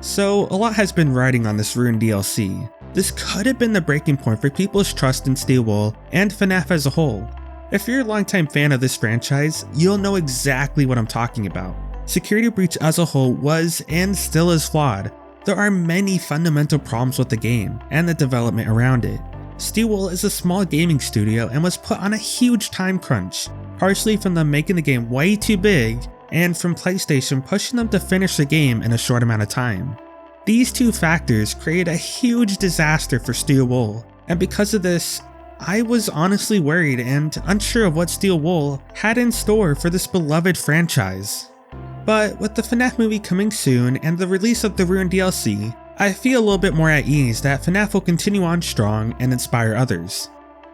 So a lot has been riding on this Ruined DLC. This could have been the breaking point for people's trust in Steel Wool and Fnaf as a whole. If you're a longtime fan of this franchise, you'll know exactly what I'm talking about. Security Breach as a whole was and still is flawed. There are many fundamental problems with the game and the development around it. Steel Wool is a small gaming studio and was put on a huge time crunch, partially from them making the game way too big and from PlayStation pushing them to finish the game in a short amount of time. These two factors create a huge disaster for Steel Wool, and because of this, I was honestly worried and unsure of what Steel Wool had in store for this beloved franchise. But with the Fnaf movie coming soon and the release of the Ruined DLC, I feel a little bit more at ease that Fnaf will continue on strong and inspire others.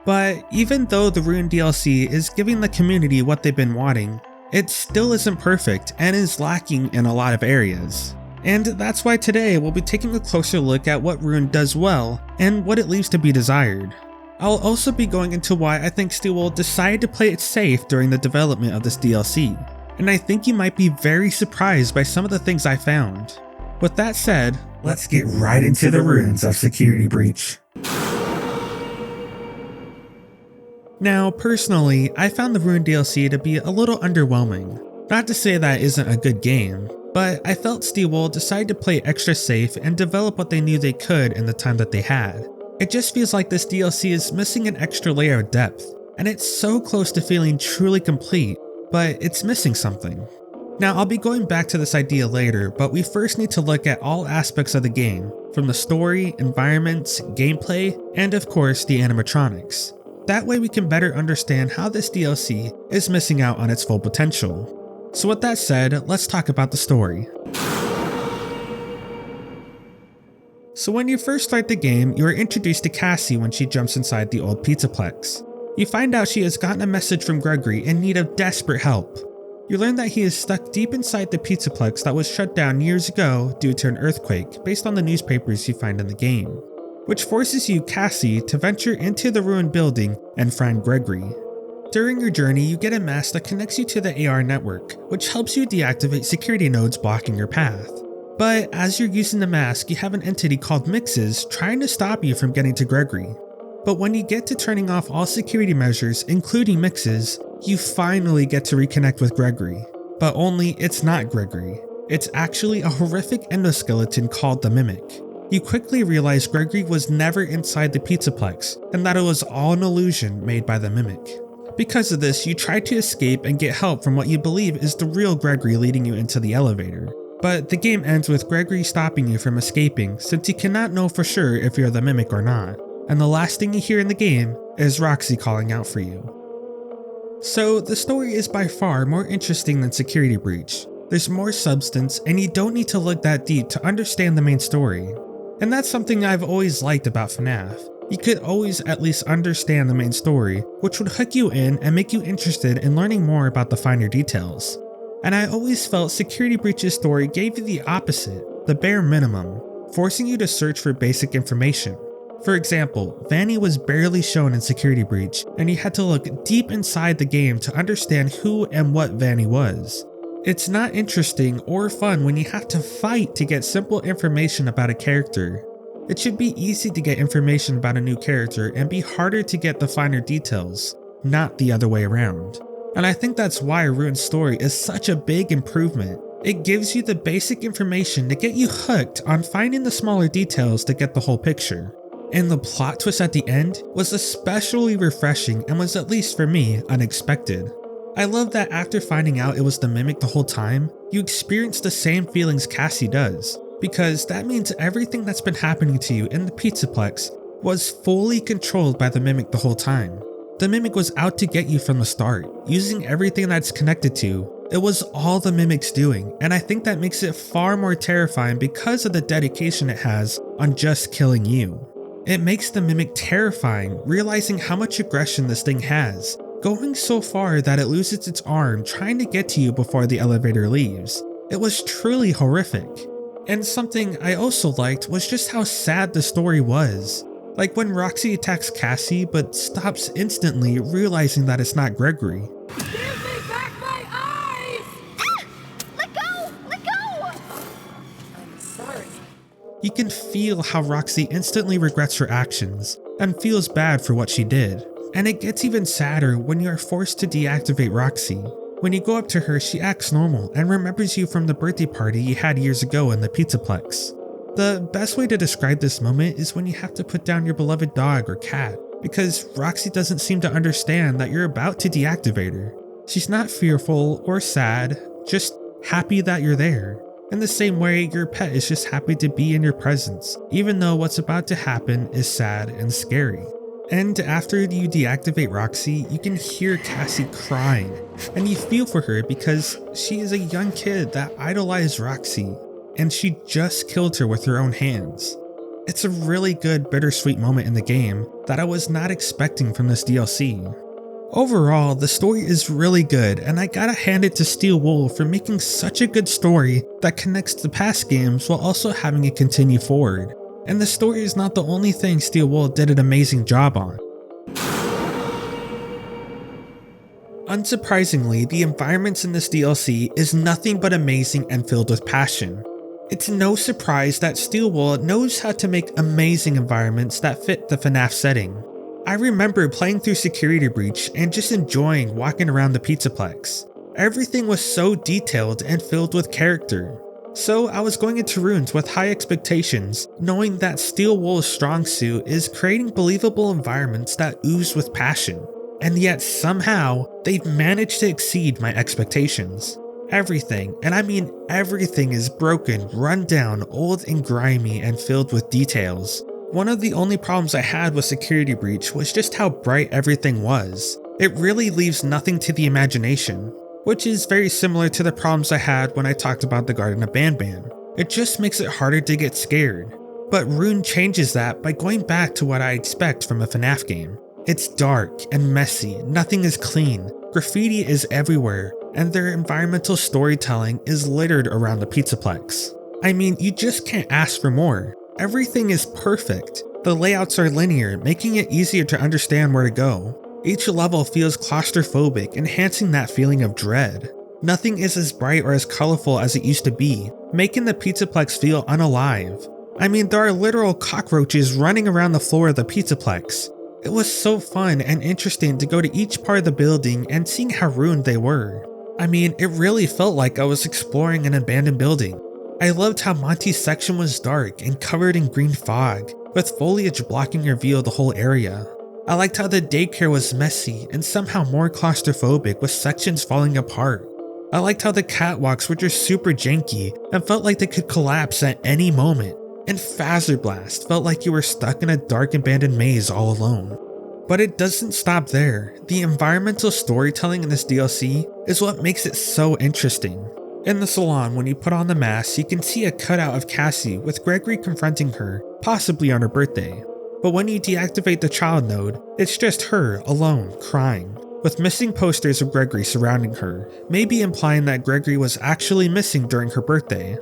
But even though the Ruined DLC is giving the community what they've been wanting, it still isn't perfect and is lacking in a lot of areas. And that's why today we'll be taking a closer look at what Ruined does well and what it leaves to be desired. I'll also be going into why I think Steel Wool decided to play it safe during the development of this DLC, and I think you might be very surprised by some of the things I found. With that said, let's get right into the ruins of Security Breach. Now, personally, I found the Ruined DLC to be a little underwhelming. Not to say that it isn't a good game, but I felt Steel Wool decided to play extra safe and develop what they knew they could in the time that they had. It just feels like this DLC is missing an extra layer of depth, and it's so close to feeling truly complete, but it's missing something. Now, I'll be going back to this idea later, but we first need to look at all aspects of the game, from the story, environments, gameplay, and of course the animatronics. That way we can better understand how this DLC is missing out on its full potential. So with that said, let's talk about the story. So when you first start the game, you are introduced to Cassie when she jumps inside the old Pizzaplex. You find out she has gotten a message from Gregory in need of desperate help. You learn that he is stuck deep inside the Pizzaplex that was shut down years ago due to an earthquake based on the newspapers you find in the game, which forces you, Cassie, to venture into the ruined building and find Gregory. During your journey, you get a mask that connects you to the AR network, which helps you deactivate security nodes blocking your path. But as you're using the mask, you have an entity called Mixes trying to stop you from getting to Gregory. But when you get to turning off all security measures, including Mixes, you finally get to reconnect with Gregory. But only it's not Gregory. It's actually a horrific endoskeleton called the Mimic. You quickly realize Gregory was never inside the Pizzaplex, and that it was all an illusion made by the Mimic. Because of this, you try to escape and get help from what you believe is the real Gregory leading you into the elevator. But the game ends with Gregory stopping you from escaping since you cannot know for sure if you're the Mimic or not, and the last thing you hear in the game is Roxy calling out for you. So the story is by far more interesting than Security Breach. There's more substance and you don't need to look that deep to understand the main story. And that's something I've always liked about Fnaf. You could always at least understand the main story, which would hook you in and make you interested in learning more about the finer details. And I always felt Security Breach's story gave you the opposite, the bare minimum, forcing you to search for basic information. For example, Vanny was barely shown in Security Breach, and you had to look deep inside the game to understand who and what Vanny was. It's not interesting or fun when you have to fight to get simple information about a character. It should be easy to get information about a new character and be harder to get the finer details, not the other way around. And I think that's why Ruined's story is such a big improvement. It gives you the basic information to get you hooked on finding the smaller details to get the whole picture. And the plot twist at the end was especially refreshing and was, at least for me, unexpected. I love that after finding out it was the Mimic the whole time, you experience the same feelings Cassie does, because that means everything that's been happening to you in the Pizzaplex was fully controlled by the Mimic the whole time. The Mimic was out to get you from the start, using everything that's connected to. It was all the Mimic's doing, and I think that makes it far more terrifying because of the dedication it has on just killing you. It makes the Mimic terrifying, realizing how much aggression this thing has, going so far that it loses its arm trying to get to you before the elevator leaves. It was truly horrific. And something I also liked was just how sad the story was. Like when Roxy attacks Cassie but stops instantly, realizing that it's not Gregory. Give me back my eyes! Ah! Let go! Let go! I'm sorry. You can feel how Roxy instantly regrets her actions and feels bad for what she did. And it gets even sadder when you are forced to deactivate Roxy. When you go up to her, she acts normal and remembers you from the birthday party you had years ago in the Pizzaplex. The best way to describe this moment is when you have to put down your beloved dog or cat, because Roxy doesn't seem to understand that you're about to deactivate her. She's not fearful or sad, just happy that you're there. In the same way, your pet is just happy to be in your presence, even though what's about to happen is sad and scary. And after you deactivate Roxy, you can hear Cassie crying, and you feel for her because she is a young kid that idolized Roxy, and she just killed her with her own hands. It's a really good bittersweet moment in the game that I was not expecting from this DLC. Overall, the story is really good, and I gotta hand it to Steel Wool for making such a good story that connects to past games while also having it continue forward. And the story is not the only thing Steel Wool did an amazing job on. Unsurprisingly, the environments in this DLC is nothing but amazing and filled with passion. It's no surprise that Steel Wool knows how to make amazing environments that fit the Fnaf setting. I remember playing through Security Breach and just enjoying walking around the Pizzaplex. Everything was so detailed and filled with character. So I was going into Ruins with high expectations, knowing that Steel Wool's strong suit is creating believable environments that ooze with passion. And yet somehow, they've managed to exceed my expectations. Everything, and I mean everything, is broken, run down, old and grimy, and filled with details. One of the only problems I had with Security Breach was just how bright everything was. It really leaves nothing to the imagination, which is very similar to the problems I had when I talked about the Garden of Banban. It just makes it harder to get scared. But Rune changes that by going back to what I expect from a FNAF game. It's dark and messy, nothing is clean, graffiti is everywhere, and their environmental storytelling is littered around the Pizzaplex. I mean, you just can't ask for more. Everything is perfect. The layouts are linear, making it easier to understand where to go. Each level feels claustrophobic, enhancing that feeling of dread. Nothing is as bright or as colorful as it used to be, making the Pizzaplex feel unalive. I mean, there are literal cockroaches running around the floor of the Pizzaplex. It was so fun and interesting to go to each part of the building and seeing how ruined they were. I mean, it really felt like I was exploring an abandoned building. I loved how Monty's section was dark and covered in green fog, with foliage blocking your view of the whole area. I liked how the daycare was messy and somehow more claustrophobic with sections falling apart. I liked how the catwalks were just super janky and felt like they could collapse at any moment. And Phaser Blast felt like you were stuck in a dark abandoned maze all alone. But it doesn't stop there. The environmental storytelling in this DLC is what makes it so interesting. In the salon, when you put on the mask, you can see a cutout of Cassie with Gregory confronting her, possibly on her birthday. But when you deactivate the child node, it's just her, alone, crying, with missing posters of Gregory surrounding her, maybe implying that Gregory was actually missing during her birthday.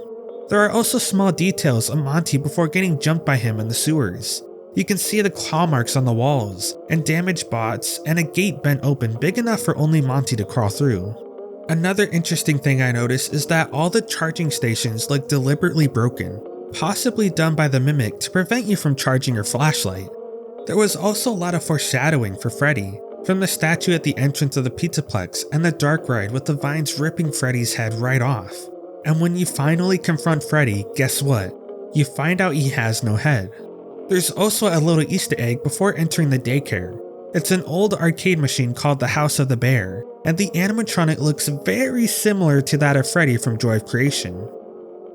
There are also small details of Monty before getting jumped by him in the sewers. You can see the claw marks on the walls, and damaged bots, and a gate bent open big enough for only Monty to crawl through. Another interesting thing I noticed is that all the charging stations look deliberately broken, possibly done by the Mimic to prevent you from charging your flashlight. There was also a lot of foreshadowing for Freddy, from the statue at the entrance of the Pizzaplex and the dark ride with the vines ripping Freddy's head right off. And when you finally confront Freddy, guess what? You find out he has no head. There's also a little Easter egg before entering the daycare. It's an old arcade machine called the House of the Bear, and the animatronic looks very similar to that of Freddy from Joy of Creation.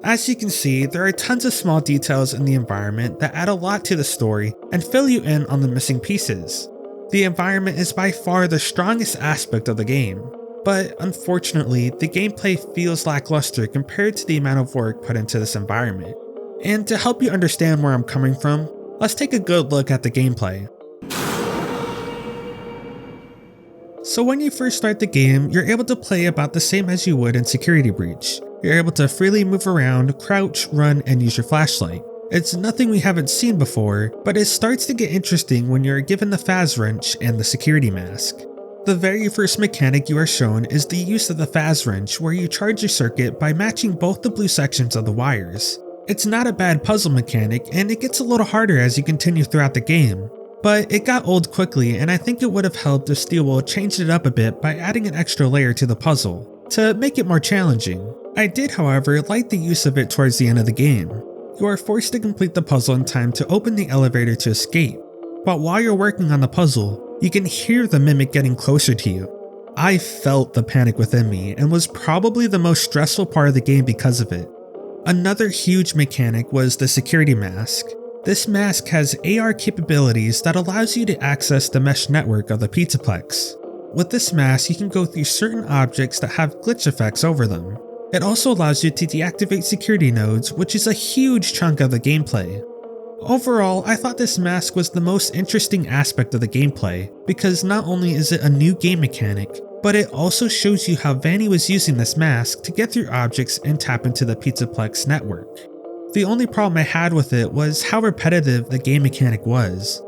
As you can see, there are tons of small details in the environment that add a lot to the story and fill you in on the missing pieces. The environment is by far the strongest aspect of the game, but unfortunately, the gameplay feels lackluster compared to the amount of work put into this environment. And to help you understand where I'm coming from, let's take a good look at the gameplay. So when you first start the game, you're able to play about the same as you would in Security Breach. You're able to freely move around, crouch, run, and use your flashlight. It's nothing we haven't seen before, but it starts to get interesting when you're given the Phaz wrench and the security mask. The very first mechanic you are shown is the use of the Phaz wrench, where you charge your circuit by matching both the blue sections of the wires. It's not a bad puzzle mechanic, and it gets a little harder as you continue throughout the game. But it got old quickly, and I think it would have helped if Steel Wool changed it up a bit by adding an extra layer to the puzzle, to make it more challenging. I did, however, like the use of it towards the end of the game. You are forced to complete the puzzle in time to open the elevator to escape. But while you're working on the puzzle, you can hear the mimic getting closer to you. I felt the panic within me, and was probably the most stressful part of the game because of it. Another huge mechanic was the security mask. This mask has AR capabilities that allows you to access the mesh network of the Pizzaplex. With this mask, you can go through certain objects that have glitch effects over them. It also allows you to deactivate security nodes, which is a huge chunk of the gameplay. Overall, I thought this mask was the most interesting aspect of the gameplay, because not only is it a new game mechanic, but it also shows you how Vanny was using this mask to get through objects and tap into the Pizzaplex network. The only problem I had with it was how repetitive the game mechanic was.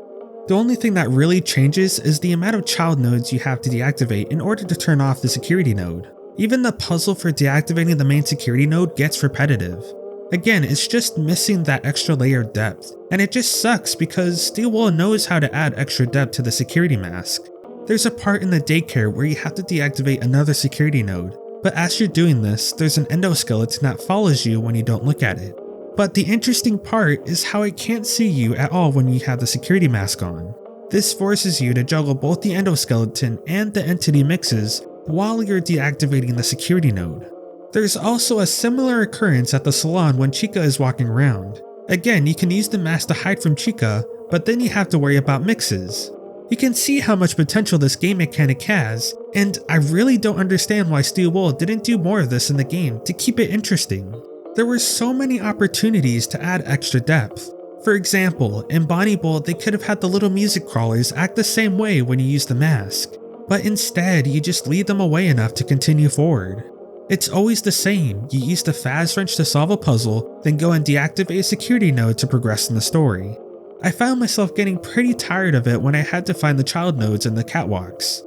The only thing that really changes is the amount of child nodes you have to deactivate in order to turn off the security node. Even the puzzle for deactivating the main security node gets repetitive. Again, it's just missing that extra layer of depth, and it just sucks because Steel Wool knows how to add extra depth to the security mask. There's a part in the daycare where you have to deactivate another security node, but as you're doing this, there's an endoskeleton that follows you when you don't look at it. But the interesting part is how it can't see you at all when you have the security mask on. This forces you to juggle both the endoskeleton and the entity mixes while you're deactivating the security node. There's also a similar occurrence at the salon when Chica is walking around. Again, you can use the mask to hide from Chica, but then you have to worry about mixes. You can see how much potential this game mechanic has, and I really don't understand why Steel Wool didn't do more of this in the game to keep it interesting. There were so many opportunities to add extra depth. For example, in Bonnie Bowl they could have had the little music crawlers act the same way when you use the mask, but instead you just lead them away enough to continue forward. It's always the same, you use the Faz Wrench to solve a puzzle, then go and deactivate a security node to progress in the story. I found myself getting pretty tired of it when I had to find the child nodes and the catwalks.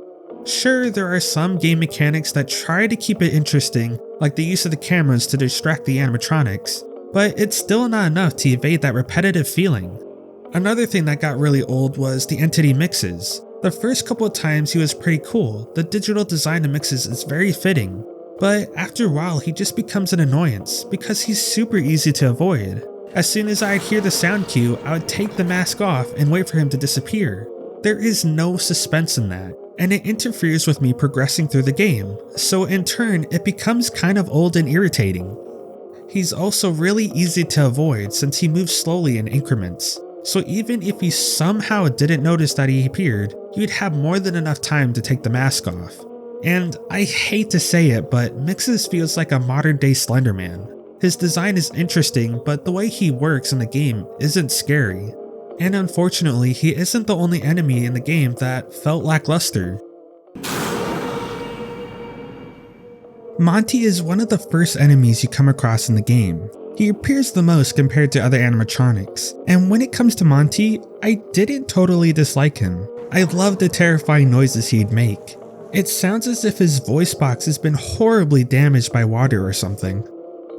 Sure, there are some game mechanics that try to keep it interesting, like the use of the cameras to distract the animatronics, but it's still not enough to evade that repetitive feeling. Another thing that got really old was the entity mixes. The first couple of times he was pretty cool, the digital design of mixes is very fitting, but after a while he just becomes an annoyance because he's super easy to avoid. As soon as I'd hear the sound cue, I would take the mask off and wait for him to disappear. There is no suspense in that, and it interferes with me progressing through the game, so in turn it becomes kind of old and irritating. He's also really easy to avoid since he moves slowly in increments, so even if you somehow didn't notice that he appeared, you'd have more than enough time to take the mask off. And I hate to say it, but Mixes feels like a modern day Slender Man. His design is interesting, but the way he works in the game isn't scary. And unfortunately, he isn't the only enemy in the game that felt lackluster. Monty is one of the first enemies you come across in the game. He appears the most compared to other animatronics, and when it comes to Monty, I didn't totally dislike him. I love the terrifying noises he'd make. It sounds as if his voice box has been horribly damaged by water or something.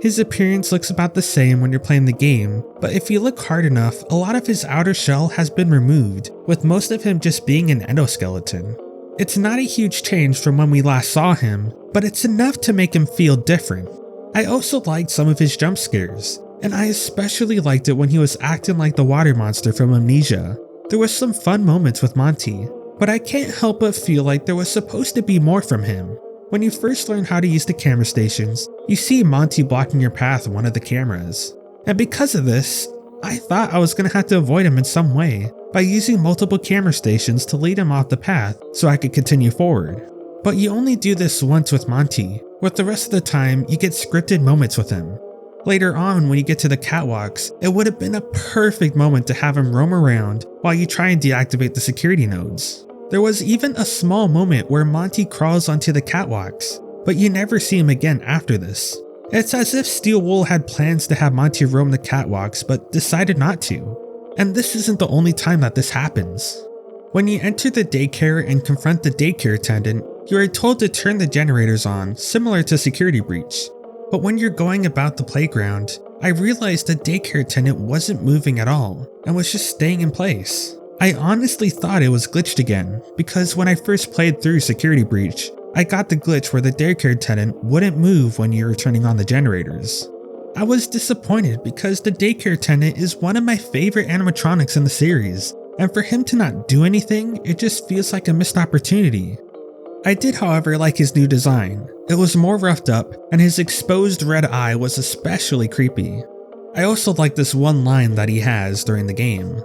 His appearance looks about the same when you're playing the game, but if you look hard enough, a lot of his outer shell has been removed, with most of him just being an endoskeleton. It's not a huge change from when we last saw him, but it's enough to make him feel different. I also liked some of his jump scares, and I especially liked it when he was acting like the water monster from Amnesia. There was some fun moments with Monty, but I can't help but feel like there was supposed to be more from him. When you first learn how to use the camera stations, you see Monty blocking your path on one of the cameras. And because of this, I thought I was going to have to avoid him in some way by using multiple camera stations to lead him off the path so I could continue forward. But you only do this once with Monty, with the rest of the time you get scripted moments with him. Later on when you get to the catwalks, it would have been a perfect moment to have him roam around while you try and deactivate the security nodes. There was even a small moment where Monty crawls onto the catwalks, but you never see him again after this. It's as if Steel Wool had plans to have Monty roam the catwalks but decided not to. And this isn't the only time that this happens. When you enter the daycare and confront the daycare attendant, you are told to turn the generators on, similar to Security Breach. But when you're going about the playground, I realized the daycare attendant wasn't moving at all and was just staying in place. I honestly thought it was glitched again, because when I first played through Security Breach, I got the glitch where the daycare attendant wouldn't move when you were turning on the generators. I was disappointed because the daycare attendant is one of my favorite animatronics in the series, and for him to not do anything, it just feels like a missed opportunity. I did, however, like his new design. It was more roughed up, and his exposed red eye was especially creepy. I also like this one line that he has during the game.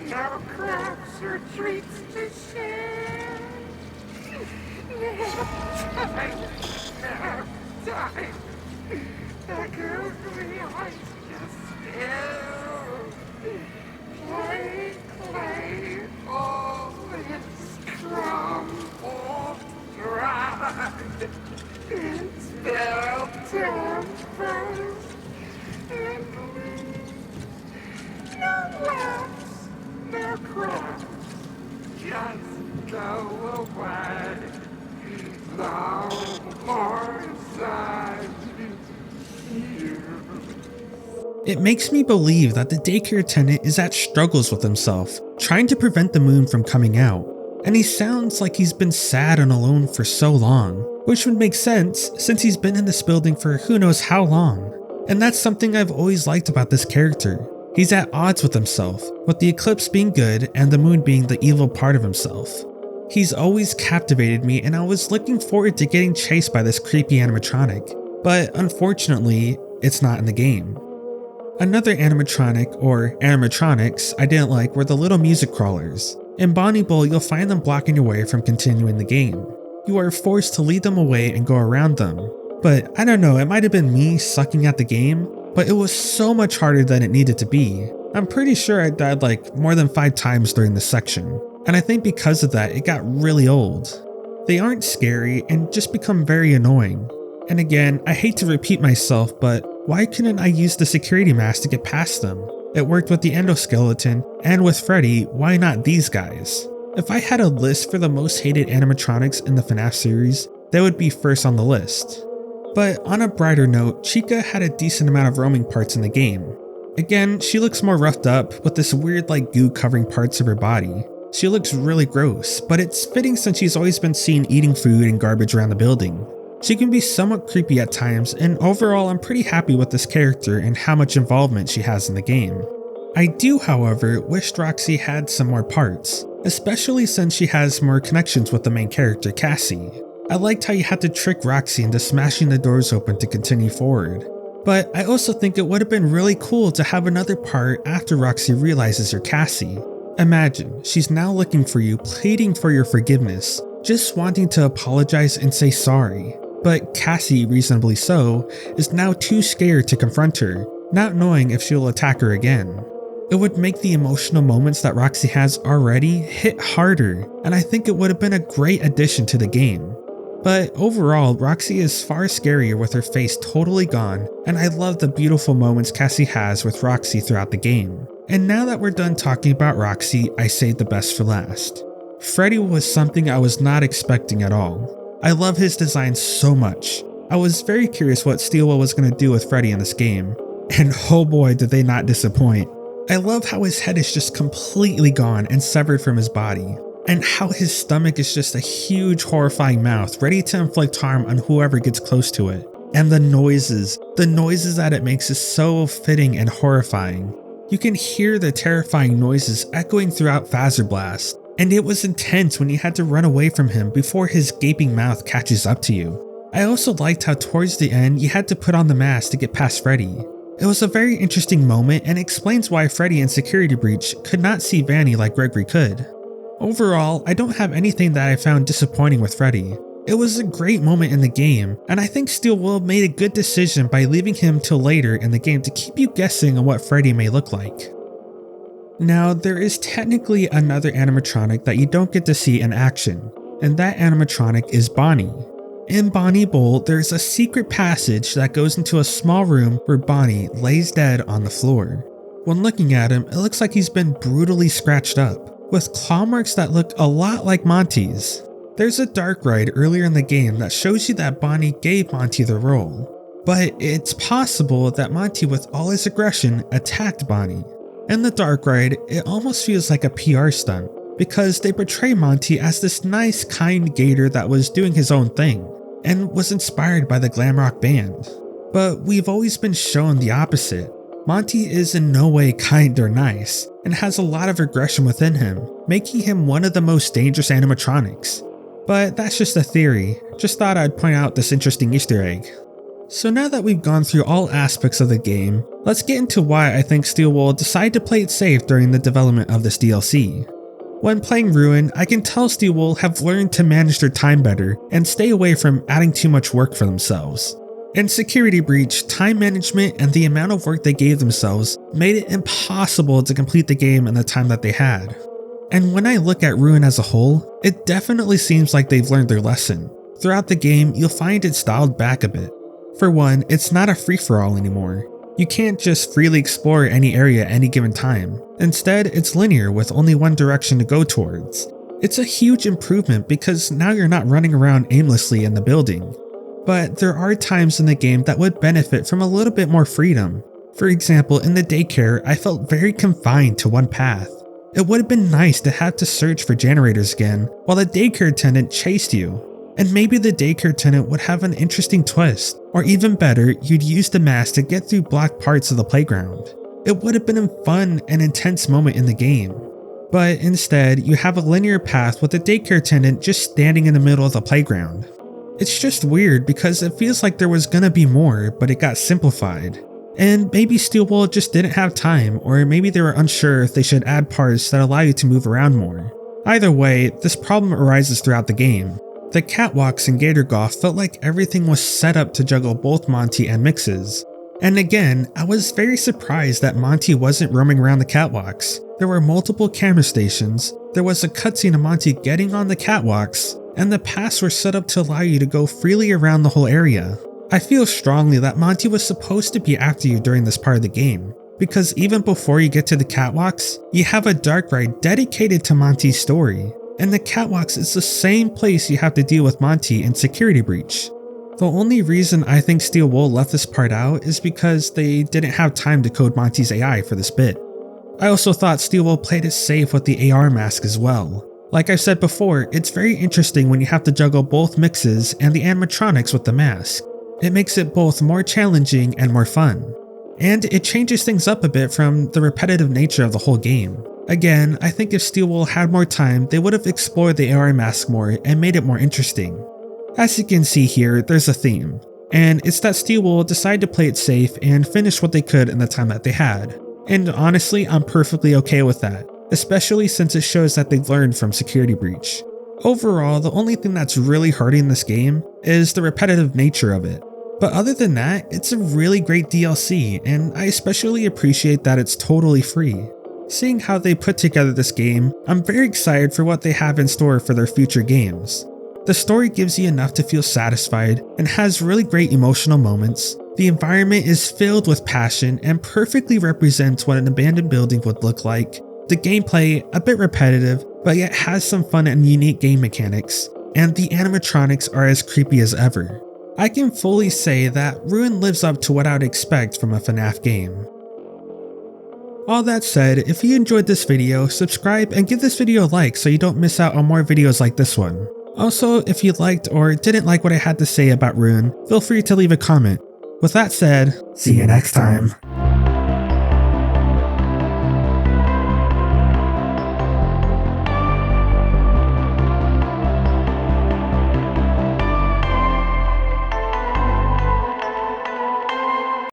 No crafts or treats to share. No time. The googly eyes just still. Play, all is crumbled dry. Spilled tempers and leaves. No laughs, no cries, just go away. No more sighs. It makes me believe that the daycare attendant is at struggles with himself, trying to prevent the moon from coming out. And he sounds like he's been sad and alone for so long, which would make sense since he's been in this building for who knows how long. And that's something I've always liked about this character. He's at odds with himself, with the eclipse being good and the moon being the evil part of himself. He's always captivated me, and I was looking forward to getting chased by this creepy animatronic, but unfortunately, it's not in the game. Another animatronic, or animatronics, I didn't like were the little music crawlers. In Bonnie Bowl, you'll find them blocking your way from continuing the game. You are forced to lead them away and go around them. But I don't know, it might have been me sucking at the game, but it was so much harder than it needed to be. I'm pretty sure I died like more than 5 times during this section, and I think because of that it got really old. They aren't scary and just become very annoying. And again, I hate to repeat myself, but why couldn't I use the security mask to get past them? It worked with the endoskeleton, and with Freddy, why not these guys? If I had a list for the most hated animatronics in the Fnaf series, they would be first on the list. But on a brighter note, Chica had a decent amount of roaming parts in the game. Again, she looks more roughed up, with this weird like goo covering parts of her body. She looks really gross, but it's fitting since she's always been seen eating food and garbage around the building. She can be somewhat creepy at times, and overall I'm pretty happy with this character and how much involvement she has in the game. I do, however, wish Roxy had some more parts, especially since she has more connections with the main character, Cassie. I liked how you had to trick Roxy into smashing the doors open to continue forward. But I also think it would have been really cool to have another part after Roxy realizes you're Cassie. Imagine, she's now looking for you, pleading for your forgiveness, just wanting to apologize and say sorry. But Cassie, reasonably so, is now too scared to confront her, not knowing if she'll attack her again. It would make the emotional moments that Roxy has already hit harder, and I think it would have been a great addition to the game. But overall, Roxy is far scarier with her face totally gone, and I love the beautiful moments Cassie has with Roxy throughout the game. And now that we're done talking about Roxy, I saved the best for last. Freddy was something I was not expecting at all. I love his design so much. I was very curious what Steelwell was going to do with Freddy in this game, and oh boy did they not disappoint. I love how his head is just completely gone and severed from his body, and how his stomach is just a huge horrifying mouth ready to inflict harm on whoever gets close to it. And the noises that it makes is so fitting and horrifying. You can hear the terrifying noises echoing throughout Phaser Blast, and it was intense when you had to run away from him before his gaping mouth catches up to you. I also liked how towards the end you had to put on the mask to get past Freddy. It was a very interesting moment and explains why Freddy in Security Breach could not see Vanny like Gregory could. Overall, I don't have anything that I found disappointing with Freddy. It was a great moment in the game, and I think Steelwell made a good decision by leaving him till later in the game to keep you guessing on what Freddy may look like. Now, there is technically another animatronic that you don't get to see in action, and that animatronic is Bonnie. In Bonnie Bowl, there's a secret passage that goes into a small room where Bonnie lays dead on the floor. When looking at him, it looks like he's been brutally scratched up, with claw marks that look a lot like Monty's. There's a dark ride earlier in the game that shows you that Bonnie gave Monty the role, but it's possible that Monty with all his aggression attacked Bonnie. In the dark ride, it almost feels like a PR stunt, because they portray Monty as this nice, kind gator that was doing his own thing, and was inspired by the glam rock band. But we've always been shown the opposite. Monty is in no way kind or nice, and has a lot of aggression within him, making him one of the most dangerous animatronics. But that's just a theory, just thought I'd point out this interesting Easter egg. So now that we've gone through all aspects of the game, let's get into why I think Steelwool decided to play it safe during the development of this DLC. When playing Ruin, I can tell Steelwool have learned to manage their time better and stay away from adding too much work for themselves. In Security Breach, time management and the amount of work they gave themselves made it impossible to complete the game in the time that they had. And when I look at Ruin as a whole, it definitely seems like they've learned their lesson. Throughout the game, you'll find it dialed back a bit. For one, it's not a free-for-all anymore. You can't just freely explore any area at any given time. Instead, it's linear with only one direction to go towards. It's a huge improvement because now you're not running around aimlessly in the building. But there are times in the game that would benefit from a little bit more freedom. For example, in the daycare, I felt very confined to one path. It would have been nice to have to search for generators again while the daycare attendant chased you. And maybe the daycare attendant would have an interesting twist, or even better, you'd use the mask to get through blocked parts of the playground. It would have been a fun and intense moment in the game. But instead, you have a linear path with the daycare attendant just standing in the middle of the playground. It's just weird because it feels like there was gonna be more, but it got simplified. And maybe Steelwool just didn't have time, or maybe they were unsure if they should add parts that allow you to move around more. Either way, this problem arises throughout the game. The catwalks in Gator Golf felt like everything was set up to juggle both Monty and Mixes. And again, I was very surprised that Monty wasn't roaming around the catwalks. There were multiple camera stations, there was a cutscene of Monty getting on the catwalks, and the paths were set up to allow you to go freely around the whole area. I feel strongly that Monty was supposed to be after you during this part of the game, because even before you get to the catwalks, you have a dark ride dedicated to Monty's story. And the catwalks is the same place you have to deal with Monty in Security Breach. The only reason I think Steelwool left this part out is because they didn't have time to code Monty's AI for this bit. I also thought Steelwool played it safe with the AR mask as well. Like I've said before, it's very interesting when you have to juggle both Mixes and the animatronics with the mask. It makes it both more challenging and more fun. And it changes things up a bit from the repetitive nature of the whole game. Again, I think if Steelwool had more time, they would have explored the AR mask more and made it more interesting. As you can see here, there's a theme, and it's that Steelwool decided to play it safe and finish what they could in the time that they had. And honestly, I'm perfectly okay with that, especially since it shows that they've learned from Security Breach. Overall, the only thing that's really hurting this game is the repetitive nature of it. But other than that, it's a really great DLC, and I especially appreciate that it's totally free. Seeing how they put together this game, I'm very excited for what they have in store for their future games. The story gives you enough to feel satisfied and has really great emotional moments. The environment is filled with passion and perfectly represents what an abandoned building would look like. The gameplay, a bit repetitive, but yet has some fun and unique game mechanics, and the animatronics are as creepy as ever. I can fully say that Ruin lives up to what I would expect from a Fnaf game. All that said, if you enjoyed this video, subscribe and give this video a like so you don't miss out on more videos like this one. Also, if you liked or didn't like what I had to say about Ruin, feel free to leave a comment. With that said, see you next time.